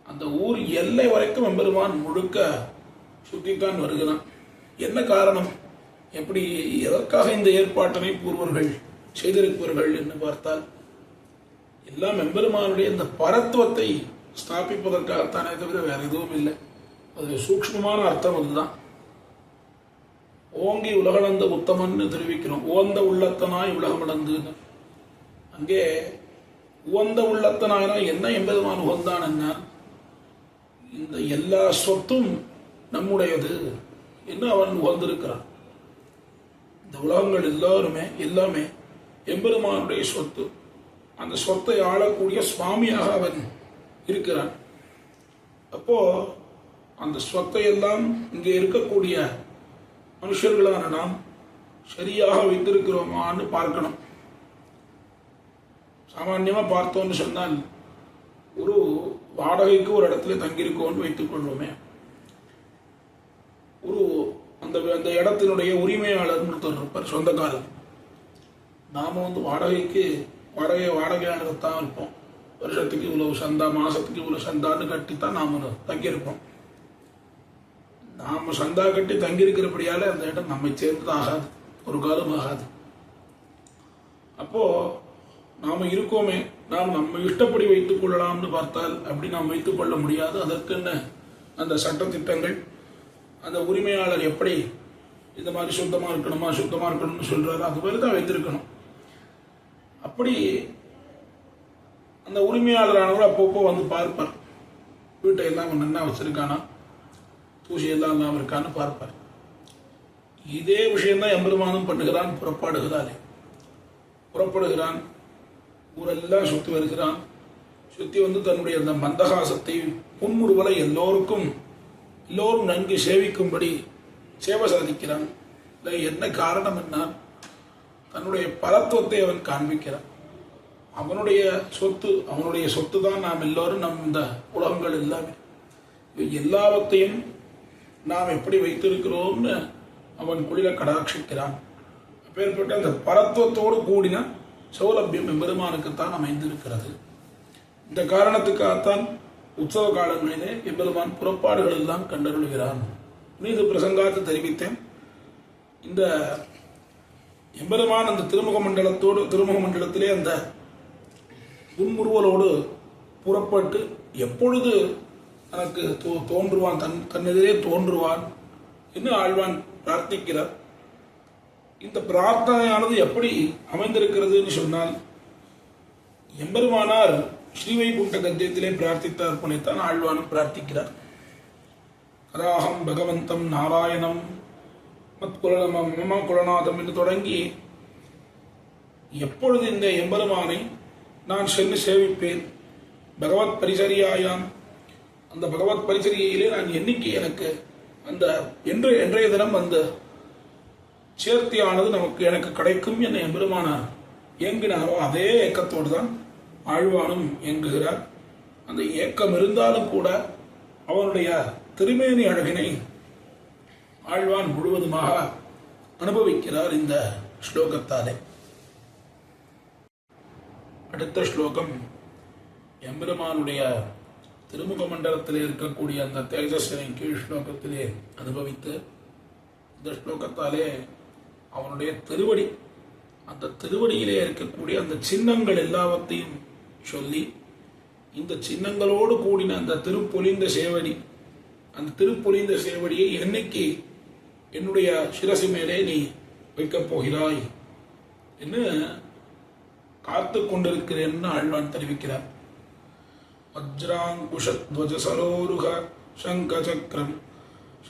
அந்த ஊர் எல்லை வரைக்கும் எம்பெருமான் முழுக்க சுத்தித்தான் வருகிறான். என்ன காரணம் எப்படி எதற்காக இந்த ஏற்பாட்டினை பூர்வர்கள் செய்திருப்பவர்கள் என்று பார்த்தால் எல்லாம் எம்பெருமானுடைய இந்த பரத்துவத்தை ஸ்தாபிப்பதற்காகத்தானே தவிர வேற எதுவும் இல்லை. அது சூக்ஷ்மமான அர்த்தம் அதுதான். ஓங்கி உலகளந்த உத்தமன்னு தெரிவிக்கிறோம். உவந்த உள்ளத்தனாய் உலகமளந்துன்னு. அங்கே உவந்த உள்ளத்தனாயினா என்ன எம்பெருமான் உகந்தான் என்ன? இந்த எல்லா சொத்தும் நம்முடையது என்று அவன் உகந்திருக்கிறான். இந்த உலகங்கள் எல்லாமே எம்பெருமானுடைய சொத்து. அந்த சொத்தை ஆளக்கூடிய சுவாமியாக அவன் இருக்கிறான். அப்போ அந்த சொத்தை எல்லாம் இங்கே இருக்கக்கூடிய மனுஷர்களான நாம் சரியாக வைத்திருக்கிறோமான்னு பார்க்கணும். சாமான்யமா பார்த்தோம்னு சொன்னால் ஒரு வாடகைக்கு ஒரு இடத்துல தங்கியிருக்கோம்னு வைத்துக் கொள்வோமே, ஒரு அந்த இடத்தினுடைய உரிமையாளர் ஒருத்தர் இருப்பார், சொந்தக்காரர். நாம வாடகையாளர்தான் இருப்போம். வருஷத்துக்கு இவ்வளவு சந்தா, மாசத்துக்கு இவ்வளவு சந்தான்னு கட்டித்தான் நாம தங்கியிருப்போம். நாம சந்தா கட்டி தங்கியிருக்கிறபடியால அந்த இடம் நம்மை சேர்ந்தது ஆகாது, ஒரு காலம் ஆகாது. அப்போ நாம இருக்கோமே, நாம் நம்ம இஷ்டப்படி வைத்துக் கொள்ளலாம்னு பார்த்தால் அப்படி நாம் வைத்துக் கொள்ள முடியாது. அதற்குன்னு அந்த சட்டத்திட்டங்கள், அந்த உரிமையாளர் எப்படி இந்த மாதிரி சுத்தமா இருக்கணும்னு சொல்றாரு, அது மாதிரி தான் வைத்திருக்கணும். அப்படி அந்த உரிமையாளரானவர் அப்பப்போ வந்து பார்ப்பார், வீட்டை எல்லாம் நன்னா வச்சிருக்கானா, தூசி எல்லாம் இல்லாமல் இருக்கான்னு பார்ப்பார். இதே விஷயம்தான் எம்பெருமானும் பண்ணுகிறான். புறப்படுகிறான், ஊரெல்லாம் சுற்றி வருகிறான். சுற்றி வந்து தன்னுடைய அந்த மந்தகாசத்தை, புன்முறுவலை எல்லோரும் நன்கு சேவிக்கும்படி சேவை சாதிக்கிறான். என்ன காரணம் என்ன? தன்னுடைய பரத்துவத்தை அவன் காண்பிக்கிறான். அவனுடைய சொத்து தான் நாம் எல்லோரும், நம் இந்த உலகங்கள் எல்லாமே. எல்லாவற்றையும் நாம் எப்படி வைத்திருக்கிறோம்னு அவன் குளிர கடாட்சிக்கிறான். அப்பேற்பட்ட அந்த பரத்துவத்தோடு கூடின சௌலபியம் எம்பெருமானுக்குத்தான் அமைந்திருக்கிறது. இந்த காரணத்துக்காகத்தான் உற்சவ காலங்களிலே எம்பெருமான் புறப்பாடுகள் எல்லாம் கண்டருளுகிறான். இது பிரசங்காத்து தெரிவித்தேன். இந்த எம்பெருமான் அந்த திருமுக மண்டலத்திலே அந்த புன்முறுவலோடு புறப்பட்டு எப்பொழுது எனக்கு தோன்றுவான், தன்னெதிரே தோன்றுவான் என்று ஆழ்வான் பிரார்த்திக்கிறார். இந்த பிரார்த்தனையானது எப்படி அமைந்திருக்கிறதுன்னு சொன்னால், எம்பெருமானார் ஸ்ரீவைகுண்ட கத்தியத்திலே பிரார்த்தித்தார் போனைத்தான் ஆழ்வானும் பிரார்த்திக்கிறார். கதாகம் பகவந்தம் நாராயணம் மம குலநாதம் என்று தொடங்கி எப்பொழுது இந்த எம்பெருமானை நான் சென்று சேவிப்பேன், பகவத் பரிசரியாயாம், அந்த பகவத் பரிசரியிலே நான் எண்ணிக்கை எனக்கு அந்த இன்றைய தினம் அந்த சேர்த்தியானது எனக்கு கிடைக்கும் என எம்பெருமானார் ஏங்கினாரோ அதே ஏக்கத்தோடு தான் ஆழ்வானும் இயங்குகிறார். அந்த ஏக்கம் இருந்தாலும் கூட அவனுடைய திருமேனி அழகினை ஆழ்வான் முழுவதுமாக அனுபவிக்கிறார் இந்த ஸ்லோகத்தாலே. அடுத்த ஸ்லோகம் எம்பெருமானுடைய திருமுக மண்டலத்திலே இருக்கக்கூடிய அந்த தேஜஸ்வனை கீழ் ஸ்லோகத்திலே அனுபவித்து, இந்த ஸ்லோகத்தாலே அவனுடைய திருவடி, அந்த திருவடியிலே இருக்கக்கூடிய அந்த சின்னங்கள் எல்லாவற்றையும் சொல்லி, இந்த சின்னங்களோடு கூடின அந்த திருப்பொலிந்த சேவடி, அந்த திருப்பொலிந்த சேவடியை என்னைக்கு என்னுடைய சிரசு மேலே நீ வைக்கப் போகிறாய் என்று காத்து கொண்டிருக்கிறேன்னு ஆழ்வான் தெரிவிக்கிறார். வஜ்ராங்குஷத்வஜ சரோருக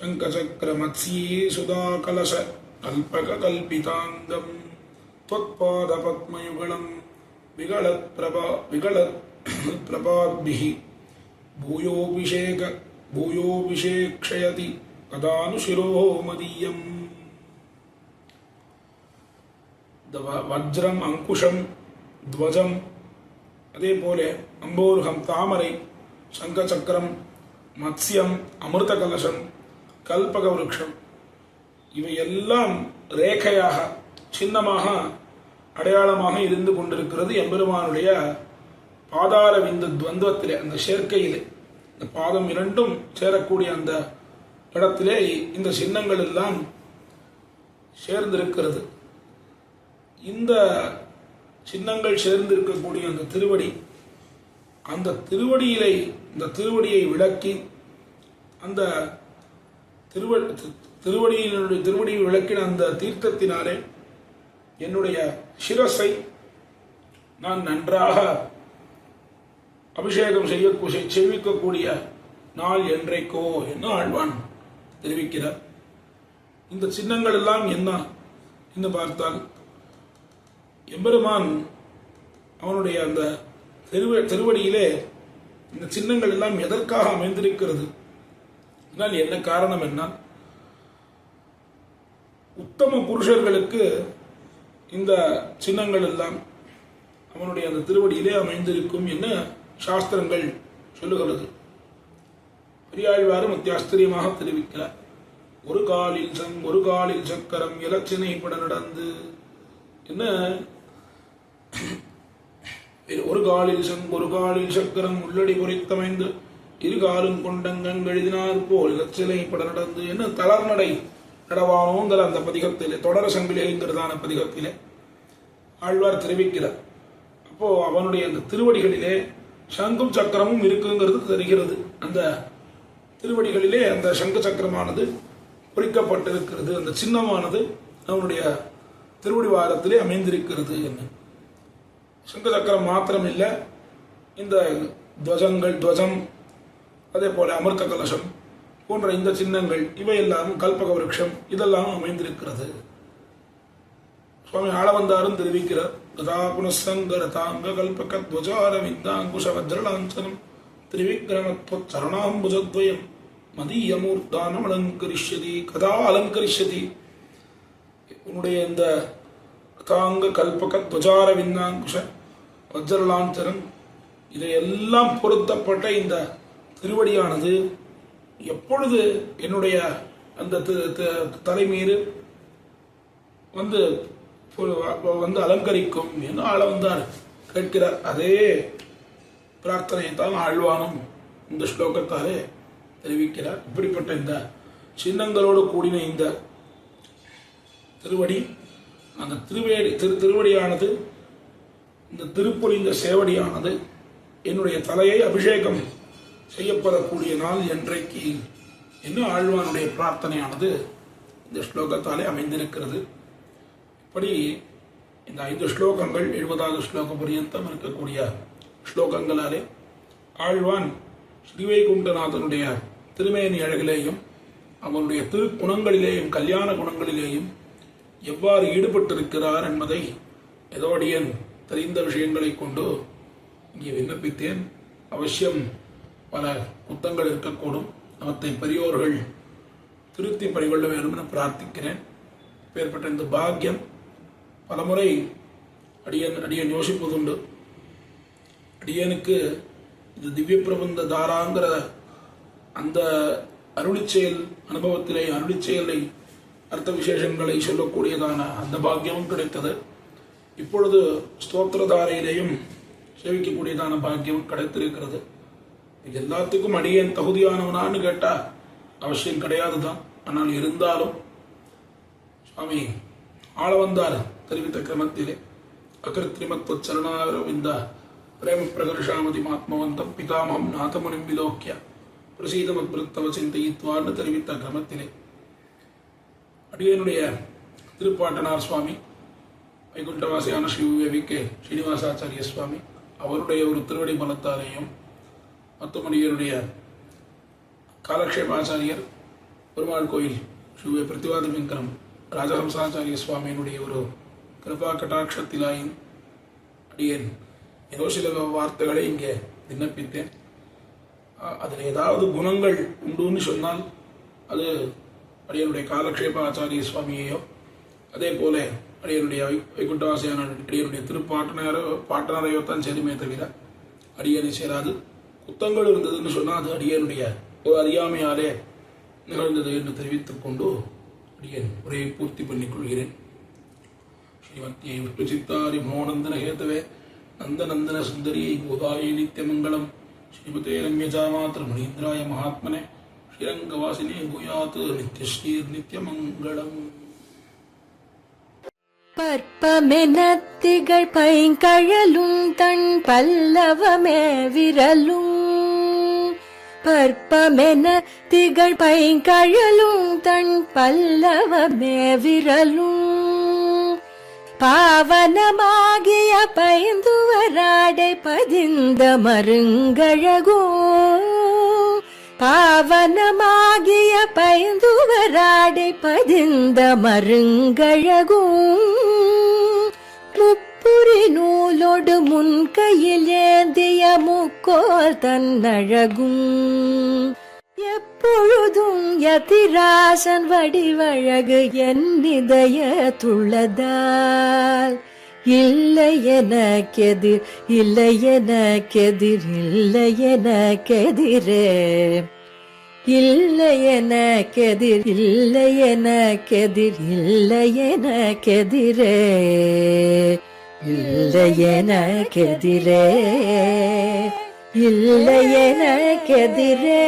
சங்கசக்கர மத்ஸ்யே சுதா கலச கல்பக கல்பிதாங்கம் त्वत्पाद पद्मयुगलं विगलत् प्रभाद्भिः भूयोऽभिषेक्षयति कदानुशिरो मदीयम्. வஜ்ரம், அங்குஷம், துவஜம், அதே போல அம்போருகம் தாமரை, சங்கச்சக்கரம், மத்ஸ்யம், அமிர்த கலசம், கல்பக விருட்சம், இவையெல்லாம் ரேகையாக சின்னமாக அடையாளமாக இருந்து கொண்டிருக்கிறது எம்பெருமானுடைய பாதார விந்து துவந்தத்திலே, அந்த சேர்க்கையிலே, இந்த பாதம் இரண்டும் சேரக்கூடிய அந்த இடத்திலே இந்த சின்னங்கள் எல்லாம் சேர்ந்திருக்கிறது. இந்த சின்னங்கள் சேர்ந்திருக்கக்கூடிய அந்த திருவடி, அந்த திருவடியை விளக்கி அந்த திருவடியை விளக்கின அந்த தீர்த்தத்தினாலே என்னுடைய சிரசை நான் நன்றாக அபிஷேகம் செய்விக்கக்கூடிய நாள் என்றைக்கோ என்ன ஆழ்வான் தெரிவிக்கிறார். இந்த சின்னங்கள் எல்லாம் என்ன என்று பார்த்தால், எம்பெருமான் அவனுடைய அந்த திருவடியிலே இந்த சின்னங்கள் எல்லாம் எதற்காக அமைந்திருக்கிறது, என்ன காரணம் என்ன, உத்தம புருஷர்களுக்கு இந்த சின்னங்கள் எல்லாம் அவனுடைய அந்த திருவடியிலே அமைந்திருக்கும் என்ன சாஸ்திரங்கள் சொல்லுகிறது. பெரியாழ்வாரும் அத்தியாஸ்திரியமாக தெரிவிக்கிறார். ஒரு காலில் சக்கரம் இலச்சினை பட நடந்து என்ன, ஒரு காலில் சக்கரம் உள்ளடி பொறித்தமைந்து இரு காலும் கொண்டங்கன் எழுதினார் போல் இலச்சினை பட நடந்து என்ன தளர்நடை நடவானோங்கிற அந்த பதிகத்திலே, தொடர சங்கிலிங்கிறதான பதிகத்திலே ஆழ்வார் தெரிவிக்கிறார். அப்போ அவனுடைய அந்த திருவடிகளிலே சங்கும் சக்கரமும் இருக்குங்கிறது தெரிகிறது. அந்த திருவடிகளிலே அந்த சங்கு சக்கரமானது பொறிக்கப்பட்டிருக்கிறது, அந்த சின்னமானது அவனுடைய திருவடி வாரத்திலே அமைந்திருக்கிறது. என்ன சங்கு சக்கரம் மாத்திரம் இல்லை, இந்த துவஜம், அதே போல அமிர்த கலசம் போன்ற இந்த சின்னங்கள் இவையெல்லாம் கல்பக விருட்சம் இதெல்லாம் அமைந்திருக்கிறது. சுவாமி ஆளவந்தாரும் தெரிவிக்கிறார். கதா புனசங்கர தாங்க கல்பக துவஜார விந்தாங்குஷ வஜ்ரலாஞ்சனம் திரிவிக்ரமத்வத் சரணாம்புஜத்வயம் மதீயமூர்த்தானம் அலங்கரிஷ்யதி. கதா அலங்கரிஷ்யதி, உன்னுடைய இந்த கதாங்க கல்பக துவஜார விந்தாங்குஷ வஜ்ரலாஞ்சனம் இதையெல்லாம் பொருத்தப்பட்ட இந்த திருவடியானது எப்பொழுது என்னுடைய அந்த தலைமீது வந்து அலங்கரிக்கும் என்று ஆளவந்தார் கேட்கிறார். அதே பிரார்த்தனை தான் ஆழ்வானும் இந்த ஸ்லோகத்தாலே தெரிவிக்கிறார். இப்படிப்பட்ட இந்த சின்னங்களோடு கூடின இந்த திருவடி, அந்த திருவடியானது, இந்த திருப்பொழிந்த சேவடியானது என்னுடைய தலையை அபிஷேகம் செய்யப்படக்கூடிய நாள் என்றைக்கு என்ன ஆழ்வானுடைய பிரார்த்தனையானது இந்த ஸ்லோகத்தாலே அமைந்திருக்கிறது. இப்படி இந்த 5 ஸ்லோகங்கள் 70வது ஸ்லோகம் பரியந்தம் இருக்கக்கூடிய ஸ்லோகங்களாலே ஆழ்வான் ஸ்ரீவைகுண்டநாதனுடைய திருமேனி அழகிலேயும் அவனுடைய திருக்குணங்களிலேயும் கல்யாண குணங்களிலேயும் எவ்வாறு ஈடுபட்டிருக்கிறார் என்பதை எதோடியன் தெரிந்த விஷயங்களை கொண்டு இங்கே விண்ணப்பித்தேன். அவசியம் பல குத்தங்கள் இருக்கக்கூடும், அவற்றை பெரியோர்கள் திருத்தி பறிகொள்ள வேண்டும் என பிரார்த்திக்கிறேன். பேர்பட்ட இந்த பாக்கியம் பலமுறை அடியன் யோசிப்பதுண்டு. அடியனுக்கு இந்த திவ்ய பிரபந்த தாராங்கிற அந்த அருளிச்செயல் அனுபவத்திலே அருளிச்செயலை அர்த்த விசேஷங்களை சொல்லக்கூடியதான அந்த பாக்கியமும் கிடைத்தது. இப்பொழுது ஸ்தோத்திரதாரையிலேயும் சேவிக்கக்கூடியதான பாக்கியமும் கிடைத்திருக்கிறது. எல்லாத்துக்கும் அடியேன் தகுதியானவனான்னு கேட்டா அவசியம் கிடையாதுதான். ஆனால் இருந்தாலும் சுவாமி ஆளவந்தார் தெரிவித்த கிரமத்திலே அகிருத்ரிமத்வ சரணாரவிந்த பிரேம பிரகர்ஷாமதி மாத்மவந்தம் பிதாமம் நாதமுனிம் விலோக்கிய பிரசீதமத்பிருத்தவ சிந்தையித்வான்னு தெரிவித்த கிரமத்திலே அடியனுடைய திருப்பாட்டனார் சுவாமி வைகுண்டவாசியான ஸ்ரீ விவேகே ஸ்ரீனிவாசாச்சாரிய சுவாமி அவருடைய ஒரு திருவடி பலத்தாலேயும் மத்துமணியருடைய காலக்ஷேபாச்சாரியர் பெருமாள் கோயில் ஸ்ரீ பிரதிவாதி வெங்கரம் ராஜஹம்சாச்சாரிய சுவாமியினுடைய ஒரு கிருபா கட்டாட்சத்திலாயும் அடியேன் ஏதோ சில வார்த்தைகளை இங்கே விண்ணப்பித்தேன். அதில் ஏதாவது குணங்கள் உண்டுன்னு சொன்னால் அது அடியனுடைய காலக்ஷேப ஆச்சாரிய சுவாமியையோ அதே போல அடியனுடைய வைகுண்டவாசியான அடியனுடைய பாட்டனாரையோ தான் சேருமே தவிர அடியனை சேராது. குத்தங்கள் இருந்ததுன்னு சொன்னால் அது அடியனுடைய ஒரு அறியாமையாலே நிகழ்ந்தது என்று தெரிவித்துக் கொண்டு அடியன் உரையை பூர்த்தி பண்ணிக் கொள்கிறேன். ஸ்ரீமத்தியை விட்டு சித்தாரி மனோநந்தன ஹேதவே நந்தநந்தன சுந்தரியை கோதாயை நித்தியமங்கலம் ஸ்ரீமதே ரம்யஜா மாத்திர மணீந்திராய மகாத்மனே ஸ்ரீரங்கவாசினே குயாத் நித்யஸ்ரீர் நித்யமங்கலம். பற்பமென திகழ் பைங்கழலும் தன் பல்லவமே விரலும் பற்பமென திகழ் பைங்கழலும் தன் பல்லவமே விரலும் பாவனமாகிய பைந்துவராடை பதிந்த மருங்கழகோ பாவனமாகிய பைந்துவராடை பதிந்த மருங்கழகோ முப்புரி நூலோடு முன் கையில் ஏந்திய முக்கோல் தன்னழகும் எப்பொழுதும் யதிராசன் வடிவழகு என் இதயத்துள்ளதால் இல்லை எனக்கெதிர் இல்லை எனக்கெதிர் இல்லை எனக்கெதிரே இல்லை எனக்கெதிர் இல்லை எனக்கெதிர் இல்லை எனக்கெதிரே இல்லை எனக்கெதிரே இல்லை எனக்கெதிரே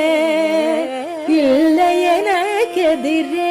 இல்லை எனக்கெதிரே